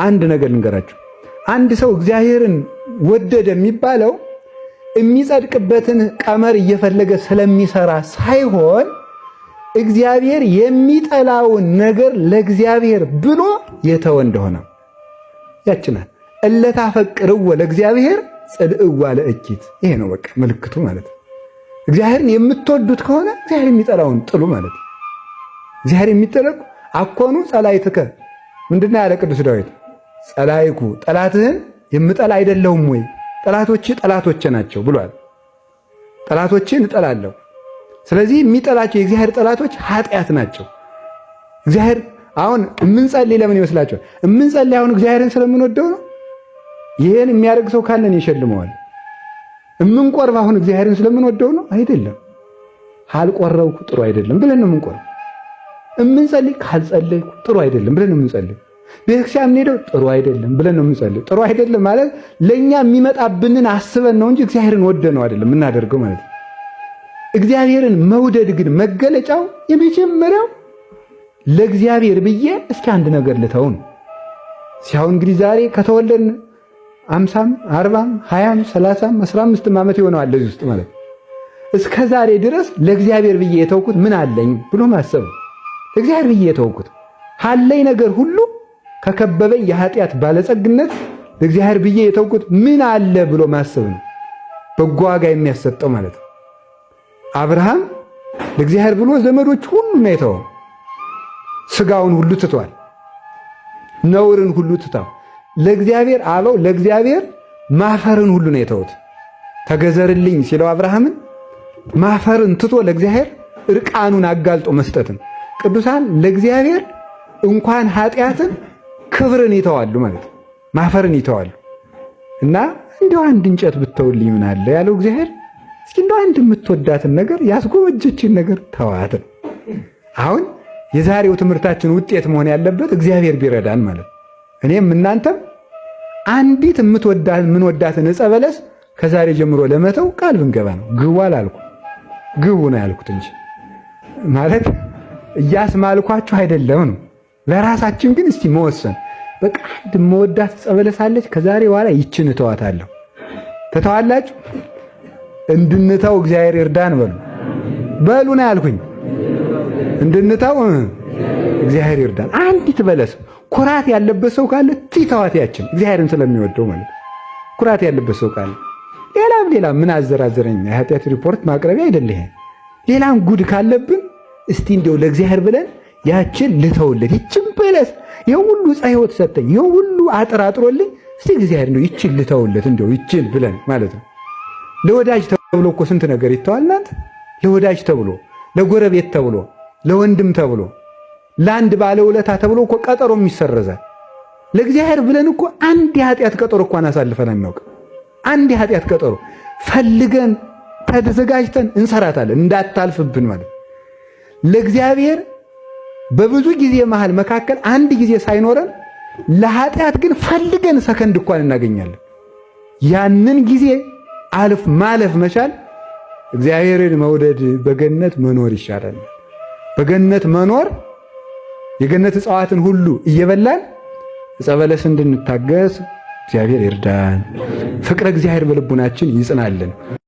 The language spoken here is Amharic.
አንድ ነገር ልንገራችሁ። አንድ ሰው እግዚአብሔርን ወደደ የሚባለው የሚጸድቅበትን ቀመር እየፈለገ ስለሚሰራ ሳይሆን እግዚአብሔር የሚጠላውን ነገር ለእግዚአብሔር ብሎ የተወ እንደሆነ ያችናል። እለታፈቅርዎ ለእግዚአብሔር ጽድዕዋ ለእኪት። ይሄ ነው በቃ ምልክቱ ማለት ነው። እግዚአብሔርን የምትወዱት ከሆነ እግዚአብሔር የሚጠላውን ጥሉ ማለት ነው። እግዚአብሔር የሚጠላው አኮኑ ጸላይትከ ምንድነው ያለ ቅዱስ ዳዊት? ጸላይኩ ጠላትህን የምጠላ አይደለሁም ወይ? ጠላቶች ጠላቶቼ ናቸው ብሏል። ጠላቶችን እጠላለሁ። ስለዚህ የሚጠላቸው የእግዚአብሔር ጠላቶች ኃጢአት ናቸው። እግዚአብሔር አሁን የምንጸልይ ለምን ይመስላችኋል? የምንጸልይ አሁን እግዚአብሔርን ስለምንወደው ነው። ይሄን የሚያደርግ ሰው ካለን ይሸልመዋል። የምንቆርብ አሁን እግዚአብሔርን ስለምንወደው ነው አይደለም። ካልቆረብኩ ጥሩ አይደለም ብለን ነው የምንቆርብ። የምንጸልይ ካልጸለይኩ ጥሩ አይደለም ብለን ነው የምንጸልይ። ቤተክርስቲያን የምንሄደው ጥሩ አይደለም ብለን ነው የምንጸልይ። ጥሩ አይደለም ማለት ለኛ የሚመጣብንን አስበን ነው እንጂ እግዚአብሔርን ወደነው አይደለም የምናደርገው ማለት ነው። እግዚአብሔርን መውደድ ግን መገለጫው የመጀመሪያው ለእግዚአብሔር ብዬ እስኪ አንድ ነገር ልተው ነው። ሲያው እንግዲህ ዛሬ ከተወለድን 50 40 20 30 15 ዓመት ይሆነዋል ለዚህ ውስጥ ማለት እስከ ዛሬ ድረስ ለእግዚአብሔር ብዬ የተውኩት ምን አለኝ ብሎ ማሰብ። ለእግዚአብሔር ብዬ የተውኩት ካለኝ ነገር ሁሉ ከከበበኝ የኃጢአት ባለጸግነት ለእግዚአብሔር ብዬ የተውኩት ምን አለ ብሎ ማሰብ ነው በጎ ዋጋ የሚያሰጠው ማለት ነው። አብርሃም ለእግዚአብሔር ብሎ ዘመዶች ሁሉ ነው የተወው። ስጋውን ሁሉ ትቷል። ነውርን ሁሉ ትቷል። ለእግዚአብሔር አለው ለእግዚአብሔር ማፈርን ሁሉ ነው የተውት። ተገዘርልኝ ሲለው አብርሃምን ማፈርን ትቶ ለእግዚአብሔር እርቃኑን አጋልጦ መስጠትን። ቅዱሳን ለእግዚአብሔር እንኳን ኃጢአትን ክብርን ይተዋሉ ማለት ነው። ማፈርን ይተዋሉ። እና እንደው አንድ እንጨት ብተውልኝ ምን አለ ያለው እግዚአብሔር። እስኪ እንደው አንድ የምትወዳትን ነገር ያስጎመጀችን ነገር ተዋት። አሁን የዛሬው ትምህርታችን ውጤት መሆን ያለበት እግዚአብሔር ቢረዳን ማለት ነው። እኔም እናንተም አንዲት የምንወዳትን ዕፀ በለስ ከዛሬ ጀምሮ ለመተው ቃል ብንገባ ነው። ግቡ አላልኩ፣ ግቡ ነው ያልኩት እንጂ ማለት እያስማልኳችሁ አይደለም ነው። ለራሳችን ግን እስቲ መወሰን በቃ አንድ የምወዳት ዕፀ በለስ አለች፣ ከዛሬ በኋላ ይችን እተዋታለሁ። ተተዋላችሁ? እንድንተው እግዚአብሔር ይርዳን በሉ ነው ያልኩኝ። እንድንተው እግዚአብሔር ይርዳን። አንዲት በለስ ኩራት ያለበት ሰው ካለ ትተዋት ያችን እግዚአብሔርን ስለሚወደው ማለት ኩራት ያለበት ሰው ካለ ሌላም ምን አዘራዘረኝ የኃጢአት ሪፖርት ማቅረቢያ አይደለ ይሄ። ሌላም ጉድ ካለብን እስቲ እንደው ለእግዚአብሔር ብለን ያችን ልተውለት። ይችን በለስ ይሄው ሁሉ ፀሐይወት ሰጠኝ፣ ይሄው ሁሉ አጥራጥሮልኝ እስቲ እግዚአብሔር እንደው ይችን ልተውለት እንደው ይችን ብለን ማለት ነው። ለወዳጅ ተብሎ እኮ ስንት ነገር ይተዋል እናንተ። ለወዳጅ ተብሎ፣ ለጎረቤት ተብሎ፣ ለወንድም ተብሎ፣ ለአንድ ባለውለታ ተብሎ እኮ ቀጠሮም ይሰረዛል። ለእግዚአብሔር ብለን እኮ አንድ የኃጢአት ቀጠሮ እኮ አሳልፈን አናውቅም። አንድ የኃጢአት ቀጠሮ ፈልገን ተዘጋጅተን እንሰራታለን እንዳታልፍብን ማለት። ለእግዚአብሔር በብዙ ጊዜ መሃል መካከል አንድ ጊዜ ሳይኖረን ለኃጢአት ግን ፈልገን ሰከንድ እንኳን እናገኛለን። ያንን ጊዜ ማለፍ መቻል እግዚአብሔርን መውደድ በገነት መኖር ይሻላል። በገነት መኖር የገነት እጽዋትን ሁሉ እየበላን ዕፀ በለስ እንድንታገስ እግዚአብሔር ይርዳን። ፍቅረ እግዚአብሔር በልቡናችን ይጽናልን።